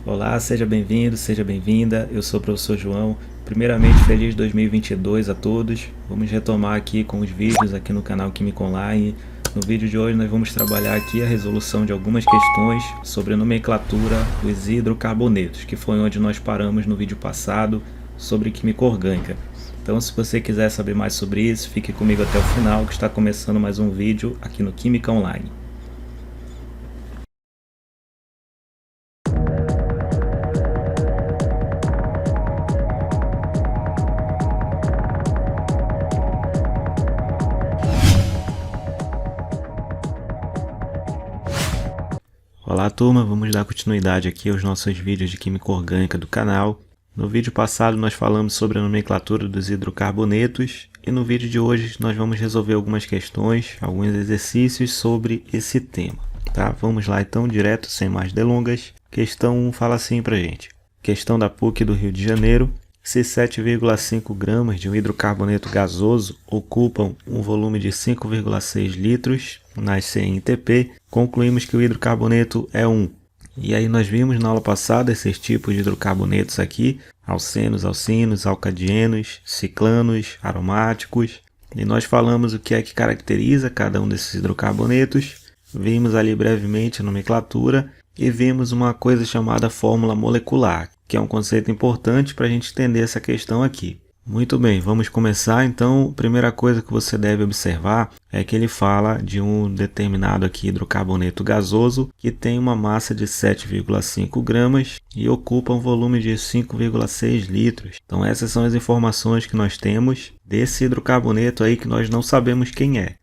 Olá, seja bem-vindo, seja bem-vinda. Eu sou o professor João. Primeiramente, feliz 2022 a todos. Vamos retomar aqui com os vídeos aqui no canal Química Online. No vídeo de hoje nós vamos trabalhar aqui a resolução de algumas questões sobre a nomenclatura dos hidrocarbonetos, que foi onde nós paramos no vídeo passado sobre química orgânica. Então, se você quiser saber mais sobre isso, fique comigo até o final, que está começando mais um vídeo aqui no Química Online. Olá turma, vamos dar continuidade aqui aos nossos vídeos de química orgânica do canal. No vídeo passado nós falamos sobre a nomenclatura dos hidrocarbonetos e no vídeo de hoje nós vamos resolver algumas questões, alguns exercícios sobre esse tema. Tá? Vamos lá então, direto, sem mais delongas. Questão 1 fala assim pra gente. Questão da PUC do Rio de Janeiro. Se 7,5 gramas de um hidrocarboneto gasoso ocupam um volume de 5,6 litros nas CNTP, concluímos que o hidrocarboneto é 1. E aí nós vimos na aula passada esses tipos de hidrocarbonetos aqui, alcenos, alcinos, alcadienos, ciclanos, aromáticos. E nós falamos o que é que caracteriza cada um desses hidrocarbonetos, vimos ali brevemente a nomenclatura e vimos uma coisa chamada fórmula molecular, que é um conceito importante para a gente entender essa questão aqui. Muito bem, vamos começar. Então, a primeira coisa que você deve observar é que ele fala de um determinado aqui hidrocarboneto gasoso que tem uma massa de 7,5 gramas e ocupa um volume de 5,6 litros. Então, essas são as informações que nós temos desse hidrocarboneto aí que nós não sabemos quem é.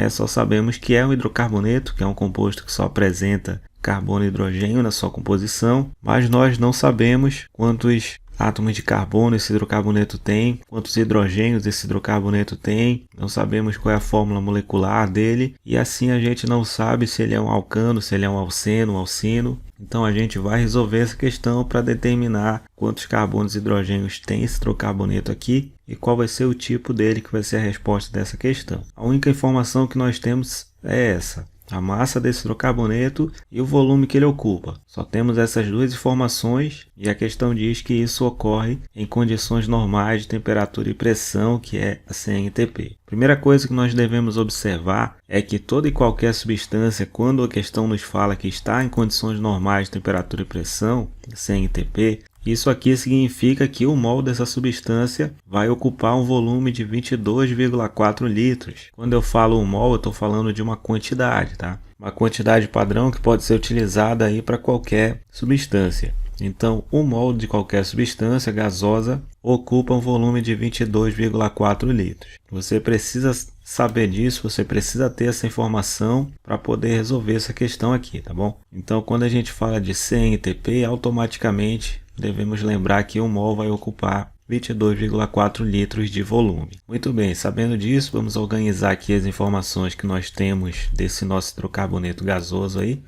Só sabemos que é um hidrocarboneto, que é um composto que só apresenta carbono e hidrogênio na sua composição, mas nós não sabemos quantos átomos de carbono esse hidrocarboneto tem, quantos hidrogênios esse hidrocarboneto tem, não sabemos qual é a fórmula molecular dele, e assim a gente não sabe se ele é um alcano, se ele é um alceno, um alcino. Então a gente vai resolver essa questão para determinar quantos carbonos e hidrogênios tem esse hidrocarboneto aqui e qual vai ser o tipo dele, que vai ser a resposta dessa questão. A única informação que nós temos é essa: a massa desse hidrocarboneto e o volume que ele ocupa. Só temos essas duas informações e a questão diz que isso ocorre em condições normais de temperatura e pressão, que é a CNTP. Primeira coisa que nós devemos observar é que toda e qualquer substância, quando a questão nos fala que está em condições normais de temperatura e pressão, CNTP, isso aqui significa que o mol dessa substância vai ocupar um volume de 22,4 litros. Quando eu falo um mol, eu estou falando de uma quantidade, tá? Uma quantidade padrão que pode ser utilizada aí para qualquer substância. Então, um mol de qualquer substância gasosa ocupa um volume de 22,4 litros. Você precisa saber disso, você precisa ter essa informação para poder resolver essa questão aqui, tá bom? Então, quando a gente fala de CNTP, automaticamente devemos lembrar que um mol vai ocupar 22,4 litros de volume. Muito bem, sabendo disso, vamos organizar aqui as informações que nós temos desse nosso hidrocarboneto gasoso aí.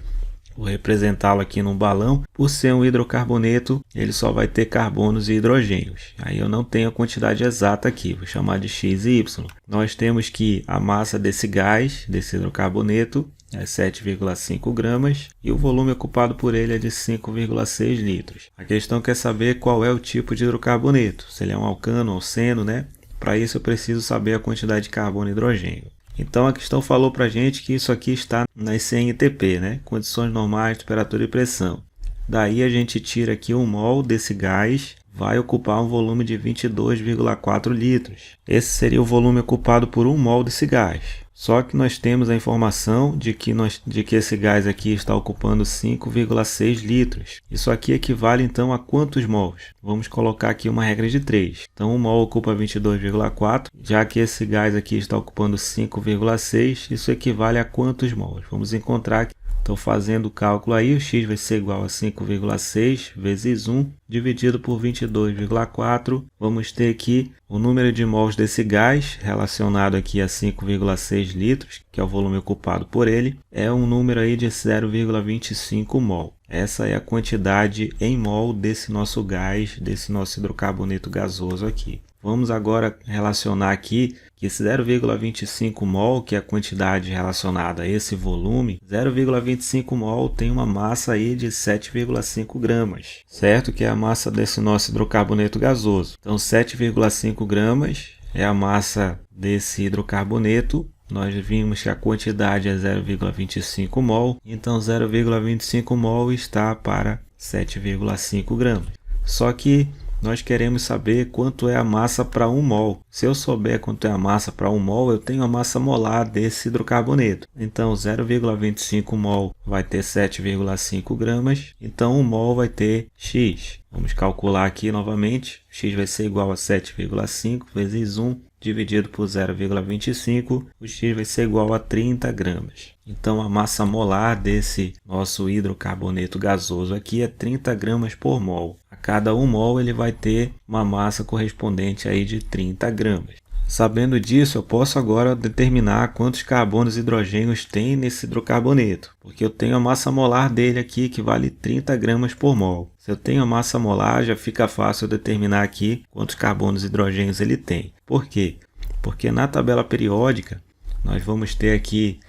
Vou representá-lo aqui num balão. Por ser um hidrocarboneto, ele só vai ter carbonos e hidrogênios. Aí eu não tenho a quantidade exata aqui, vou chamar de X e Y. Nós temos que a massa desse gás, desse hidrocarboneto, é 7,5 gramas e o volume ocupado por ele é de 5,6 litros. A questão quer saber qual é o tipo de hidrocarboneto, se ele é um alcano, alceno, né? Para isso eu preciso saber a quantidade de carbono e hidrogênio. Então a questão falou para a gente que isso aqui está nas CNTP, né? Condições normais, temperatura e pressão. Daí a gente tira aqui um mol desse gás, vai ocupar um volume de 22,4 litros. Esse seria o volume ocupado por um mol desse gás. Só que nós temos a informação de que esse gás aqui está ocupando 5,6 litros. Isso aqui equivale então a quantos mols? Vamos colocar aqui uma regra de 3. Então, um mol ocupa 22,4, já que esse gás aqui está ocupando 5,6, isso equivale a quantos mols? Vamos encontrar aqui. Estou fazendo o cálculo aí, o x vai ser igual a 5,6 vezes 1 dividido por 22,4. Vamos ter aqui o número de mols desse gás relacionado aqui a 5,6 litros, que é o volume ocupado por ele, é um número aí de 0,25 mol. Essa é a quantidade em mol desse nosso gás, desse nosso hidrocarboneto gasoso aqui. Vamos agora relacionar aqui que esse 0,25 mol, que é a quantidade relacionada a esse volume, 0,25 mol tem uma massa aí de 7,5 gramas, certo? Que é a massa desse nosso hidrocarboneto gasoso. Então 7,5 gramas é a massa desse hidrocarboneto. Nós vimos que a quantidade é 0,25 mol, então 0,25 mol está para 7,5 gramas. Só que nós queremos saber quanto é a massa para 1 mol. Se eu souber quanto é a massa para 1 mol, eu tenho a massa molar desse hidrocarboneto. Então 0,25 mol vai ter 7,5 gramas, então 1 mol vai ter X. Vamos calcular aqui novamente. X vai ser igual a 7,5 vezes 1 dividido por 0,25, o X vai ser igual a 30 gramas. Então a massa molar desse nosso hidrocarboneto gasoso aqui é 30 gramas por mol. A cada 1 mol ele vai ter uma massa correspondente aí de 30 gramas. Sabendo disso, eu posso agora determinar quantos carbonos e hidrogênios tem nesse hidrocarboneto, porque eu tenho a massa molar dele aqui que vale 30 gramas por mol. Se eu tenho a massa molar, já fica fácil eu determinar aqui quantos carbonos e hidrogênios ele tem. Por quê? Porque na tabela periódica nós vamos ter aqui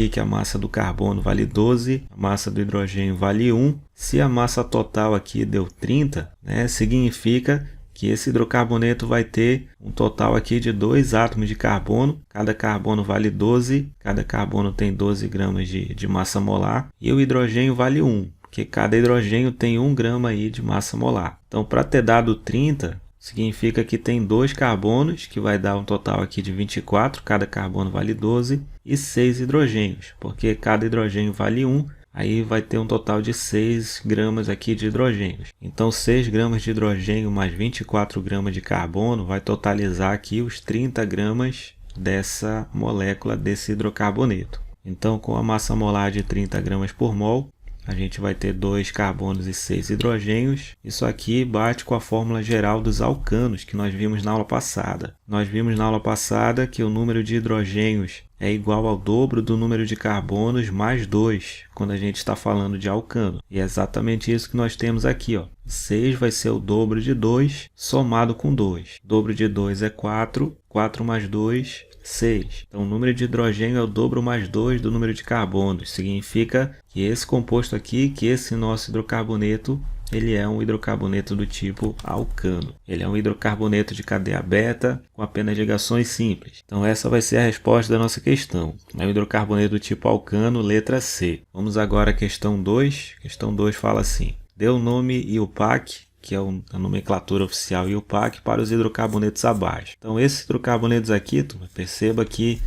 que a massa do carbono vale 12, a massa do hidrogênio vale 1. Se a massa total aqui deu 30, significa que esse hidrocarboneto vai ter um total aqui de 2 átomos de carbono. Cada carbono vale 12, cada carbono tem 12 gramas de massa molar. E o hidrogênio vale 1, porque cada hidrogênio tem 1 grama aí de massa molar. Então, para ter dado 30, significa que tem 2 carbonos, que vai dar um total aqui de 24, cada carbono vale 12, e 6 hidrogênios, porque cada hidrogênio vale 1, aí vai ter um total de 6 gramas aqui de hidrogênios. Então 6 gramas de hidrogênio mais 24 gramas de carbono vai totalizar aqui os 30 gramas dessa molécula desse hidrocarboneto. Então com a massa molar de 30 gramas por mol, a gente vai ter 2 carbonos e 6 hidrogênios. Isso aqui bate com a fórmula geral dos alcanos que nós vimos na aula passada. Nós vimos na aula passada que o número de hidrogênios é igual ao dobro do número de carbonos mais 2, quando a gente está falando de alcano. E é exatamente isso que nós temos aqui, ó. 6 vai ser o dobro de 2 somado com 2. O dobro de 2 é 4, 4 mais 2, 6. Então o número de hidrogênio é o dobro mais 2 do número de carbonos. Significa que esse composto aqui, que esse nosso hidrocarboneto, ele é um hidrocarboneto do tipo alcano. Ele é um hidrocarboneto de cadeia beta com apenas ligações simples. Então essa vai ser a resposta da nossa questão. É um hidrocarboneto do tipo alcano, letra C. Vamos agora à questão 2. Questão 2 fala assim: dê o nome IUPAC, que é a nomenclatura oficial IUPAC, para os hidrocarbonetos abaixo. Então esses hidrocarbonetos aqui, perceba que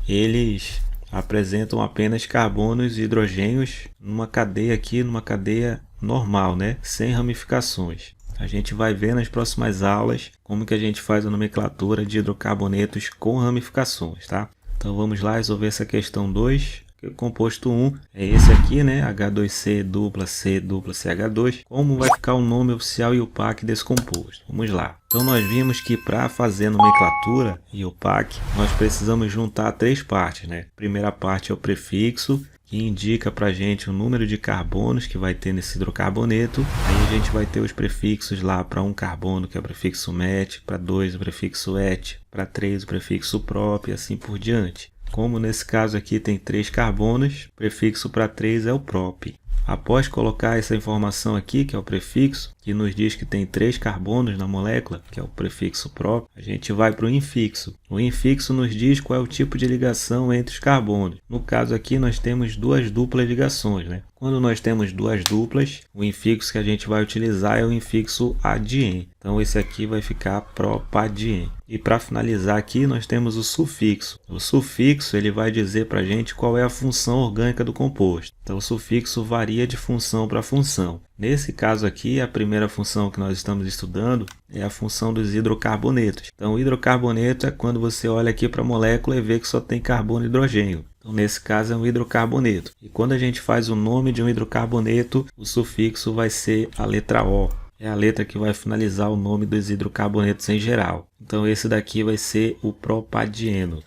eles apresentam apenas carbonos e hidrogênios numa cadeia aqui, numa cadeia normal, sem ramificações. A gente vai ver nas próximas aulas como que a gente faz a nomenclatura de hidrocarbonetos com ramificações, tá? Então vamos lá resolver essa questão 2. O composto 1 é esse aqui, H2C dupla C dupla CH2. Como vai ficar o nome oficial IUPAC desse composto? Vamos lá. Então nós vimos que para fazer a nomenclatura IUPAC, nós precisamos juntar 3 partes, A primeira parte é o prefixo, que indica para a gente o número de carbonos que vai ter nesse hidrocarboneto. Aí a gente vai ter os prefixos lá para 1 carbono, que é o prefixo MET, para 2 o prefixo ET, para 3 o prefixo PROP e assim por diante. Como nesse caso aqui tem 3 carbonos, o prefixo para 3 é o prop. Após colocar essa informação aqui, que é o prefixo, que nos diz que tem 3 carbonos na molécula, que é o prefixo prop, a gente vai para o infixo. O infixo nos diz qual é o tipo de ligação entre os carbonos. No caso aqui nós temos 2 duplas ligações, Quando nós temos 2 duplas, o infixo que a gente vai utilizar é o infixo adien. Então esse aqui vai ficar propadien. E para finalizar aqui nós temos o sufixo. O sufixo ele vai dizer para a gente qual é a função orgânica do composto. Então o sufixo varia de função para função. Nesse caso aqui, a primeira função que nós estamos estudando é a função dos hidrocarbonetos. Então o hidrocarboneto é quando você olha aqui para a molécula e vê que só tem carbono e hidrogênio. Então nesse caso é um hidrocarboneto. E quando a gente faz o nome de um hidrocarboneto, o sufixo vai ser a letra O. É a letra que vai finalizar o nome dos hidrocarbonetos em geral. Então esse daqui vai ser o propadieno.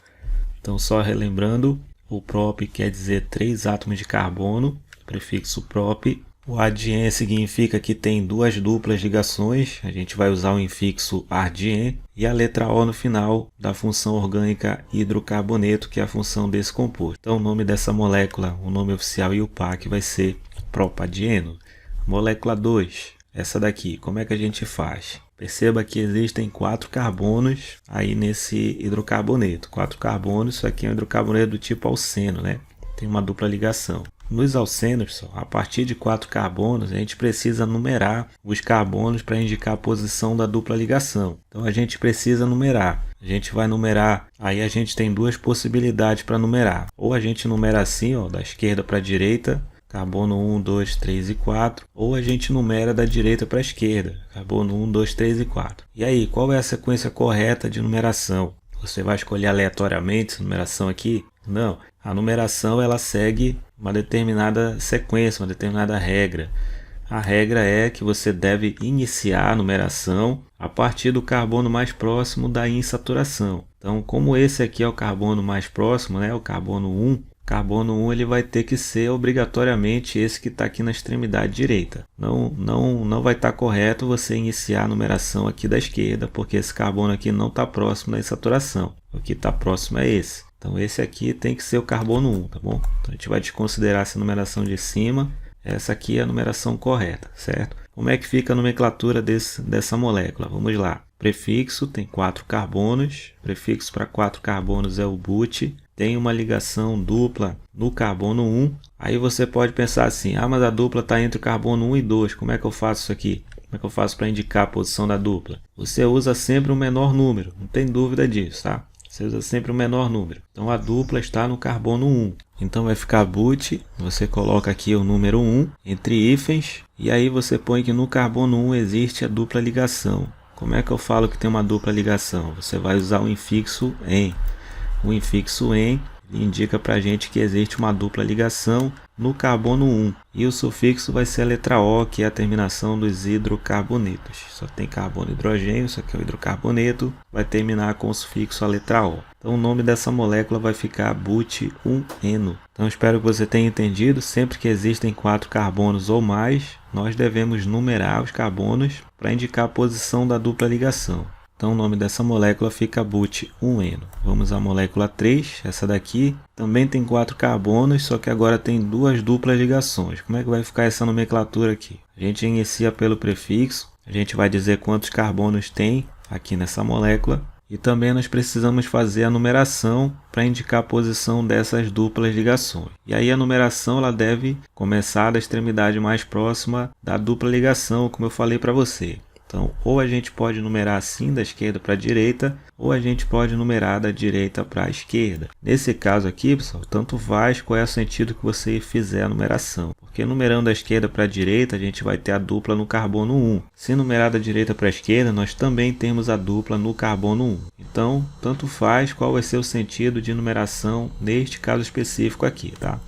Então só relembrando, o prop quer dizer 3 átomos de carbono, prefixo prop. O adien significa que tem duas duplas ligações, a gente vai usar o infixo adien, e a letra O no final da função orgânica hidrocarboneto, que é a função desse composto. Então o nome dessa molécula, o nome oficial IUPAC vai ser propadieno. Molécula 2, essa daqui, como é que a gente faz? Perceba que existem 4 carbonos aí nesse hidrocarboneto. 4 carbonos, isso aqui é um hidrocarboneto do tipo alceno, né? Tem uma dupla ligação. Nos alcenos, a partir de 4 carbonos, a gente precisa numerar os carbonos para indicar a posição da dupla ligação. Então a gente precisa numerar. A gente vai numerar, aí a gente tem duas possibilidades para numerar. Ou a gente numera assim, ó, da esquerda para a direita, carbono 1, 2, 3 e 4. Ou a gente numera da direita para a esquerda, carbono 1, 2, 3 e 4. E aí, qual é a sequência correta de numeração? Você vai escolher aleatoriamente essa numeração aqui? Não. A numeração ela segue uma determinada sequência, uma determinada regra. A regra é que você deve iniciar a numeração a partir do carbono mais próximo da insaturação. Então, como esse aqui é o carbono mais próximo, né, o carbono 1, carbono 1 ele vai ter que ser obrigatoriamente esse que está aqui na extremidade direita. Não vai estar correto você iniciar a numeração aqui da esquerda, porque esse carbono aqui não está próximo da insaturação. O que está próximo é esse. Então esse aqui tem que ser o carbono 1, tá bom? Então a gente vai desconsiderar essa numeração de cima. Essa aqui é a numeração correta, certo? Como é que fica a nomenclatura dessa molécula? Vamos lá. Prefixo tem 4 carbonos. Prefixo para 4 carbonos é o but. Tem uma ligação dupla no carbono 1. Aí você pode pensar assim, mas a dupla está entre o carbono 1 e 2. Como é que eu faço isso aqui? Como é que eu faço para indicar a posição da dupla? Você usa sempre o menor número, não tem dúvida disso, tá? Você usa sempre o menor número. Então a dupla está no carbono 1. Então vai ficar but, você coloca aqui o número 1 entre hífens. E aí você põe que no carbono 1 existe a dupla ligação. Como é que eu falo que tem uma dupla ligação? Você vai usar o infixo em. O infixo em indica para a gente que existe uma dupla ligação no carbono 1. E o sufixo vai ser a letra O, que é a terminação dos hidrocarbonetos. Só tem carbono e hidrogênio, isso aqui é o hidrocarboneto, vai terminar com o sufixo a letra O. Então o nome dessa molécula vai ficar but-1-eno. Então espero que você tenha entendido, sempre que existem 4 carbonos ou mais, nós devemos numerar os carbonos para indicar a posição da dupla ligação. Então o nome dessa molécula fica but-1-eno. Vamos à molécula 3, essa daqui também tem 4 carbonos, só que agora tem 2 duplas ligações. Como é que vai ficar essa nomenclatura aqui? A gente inicia pelo prefixo, a gente vai dizer quantos carbonos tem aqui nessa molécula. E também nós precisamos fazer a numeração para indicar a posição dessas duplas ligações. E aí a numeração ela deve começar da extremidade mais próxima da dupla ligação, como eu falei para você. Então, ou a gente pode numerar assim da esquerda para a direita, ou a gente pode numerar da direita para a esquerda. Nesse caso aqui, pessoal, tanto faz qual é o sentido que você fizer a numeração. Porque numerando da esquerda para a direita, a gente vai ter a dupla no carbono 1. Se numerar da direita para a esquerda, nós também temos a dupla no carbono 1. Então, tanto faz qual vai ser o sentido de numeração neste caso específico aqui, tá?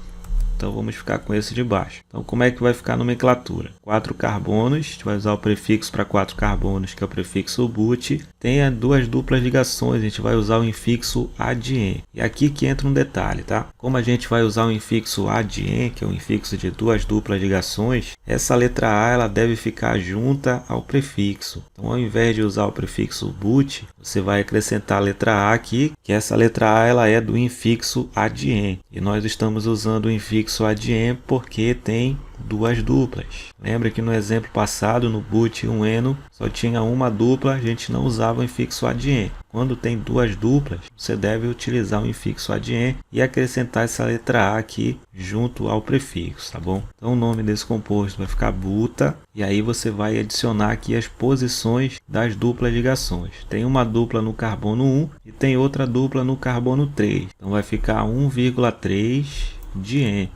Então vamos ficar com esse de baixo. Então como é que vai ficar a nomenclatura? 4 carbonos, a gente vai usar o prefixo para 4 carbonos, que é o prefixo but. Tem 2 duplas ligações, a gente vai usar o infixo adien. E aqui que entra um detalhe, tá? Como a gente vai usar o infixo adien, que é o infixo de 2 duplas ligações, essa letra A ela deve ficar junta ao prefixo. Então ao invés de usar o prefixo but, você vai acrescentar a letra A aqui, que essa letra A ela é do infixo adien. E nós estamos usando o infixo adien porque tem 2 duplas. Lembra que no exemplo passado, no but-1-eno, só tinha uma dupla, a gente não usava o infixo adien. Quando tem 2 duplas, você deve utilizar o infixo adien e acrescentar essa letra A aqui junto ao prefixo, tá bom? Então o nome desse composto vai ficar buta, e aí você vai adicionar aqui as posições das duplas ligações. Tem uma dupla no carbono 1 e tem outra dupla no carbono 3. Então vai ficar 1,3 dien.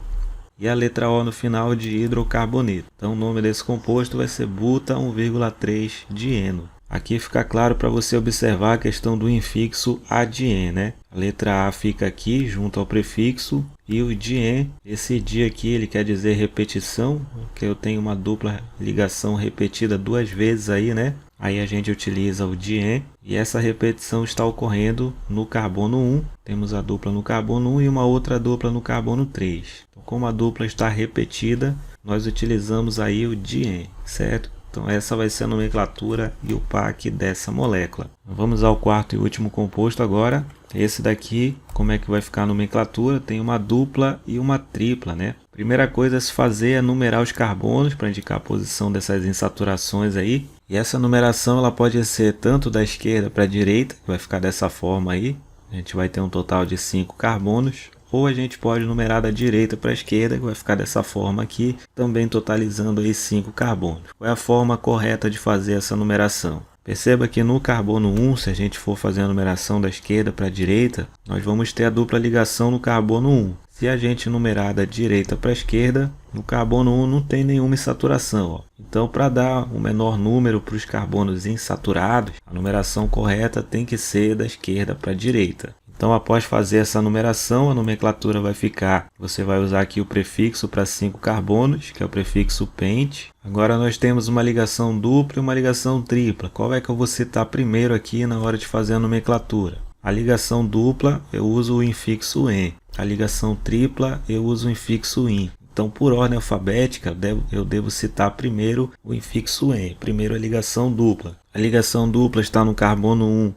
E a letra O no final de hidrocarboneto. Então o nome desse composto vai ser buta 1,3 dieno. Aqui fica claro para você observar a questão do infixo adien, né? A letra A fica aqui junto ao prefixo e o dien, esse di aqui ele quer dizer repetição, que eu tenho uma dupla ligação repetida 2 vezes aí, né? Aí a gente utiliza o dien e essa repetição está ocorrendo no carbono 1. Temos a dupla no carbono 1 e uma outra dupla no carbono 3. Então, como a dupla está repetida, nós utilizamos aí o Dien, certo? Então essa vai ser a nomenclatura IUPAC dessa molécula. Vamos ao quarto e último composto agora. Esse daqui, como é que vai ficar a nomenclatura? Tem uma dupla e uma tripla, né? Primeira coisa a se fazer é numerar os carbonos para indicar a posição dessas insaturações aí. E essa numeração ela pode ser tanto da esquerda para a direita, que vai ficar dessa forma aí. A gente vai ter um total de 5 carbonos. Ou a gente pode numerar da direita para a esquerda, que vai ficar dessa forma aqui, também totalizando aí 5 carbonos. Qual é a forma correta de fazer essa numeração? Perceba que no carbono 1, se a gente for fazer a numeração da esquerda para a direita, nós vamos ter a dupla ligação no carbono 1. Se a gente numerar da direita para a esquerda, no carbono 1 não tem nenhuma insaturação. Ó. Então, para dar um menor número para os carbonos insaturados, a numeração correta tem que ser da esquerda para a direita. Então, após fazer essa numeração, a nomenclatura vai ficar, você vai usar aqui o prefixo para 5 carbonos, que é o prefixo pente. Agora nós temos uma ligação dupla e uma ligação tripla. Qual é que eu vou citar primeiro aqui na hora de fazer a nomenclatura? A ligação dupla eu uso o infixo EN, a ligação tripla eu uso o infixo IN. Então, por ordem alfabética, eu devo citar primeiro o infixo EN, primeiro a ligação dupla. A ligação dupla está no carbono 1.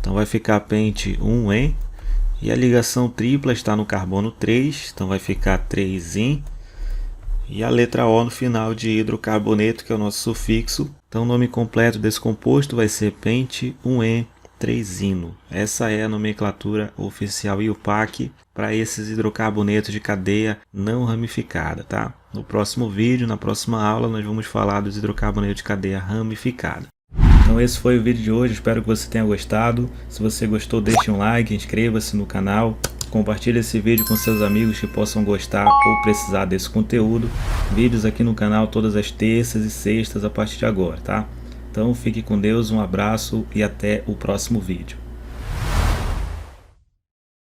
Então vai ficar pente 1En, e a ligação tripla está no carbono 3, então vai ficar 3In, e a letra O no final de hidrocarboneto, que é o nosso sufixo. Então o nome completo desse composto vai ser pente 1En 3ino. Essa é a nomenclatura oficial IUPAC para esses hidrocarbonetos de cadeia não ramificada, tá? No próximo vídeo, na próxima aula, nós vamos falar dos hidrocarbonetos de cadeia ramificada. Então esse foi o vídeo de hoje, espero que você tenha gostado. Se você gostou, deixe um like, inscreva-se no canal, compartilhe esse vídeo com seus amigos que possam gostar ou precisar desse conteúdo. Vídeos aqui no canal todas as terças e sextas a partir de agora, tá? Então fique com Deus, um abraço e até o próximo vídeo.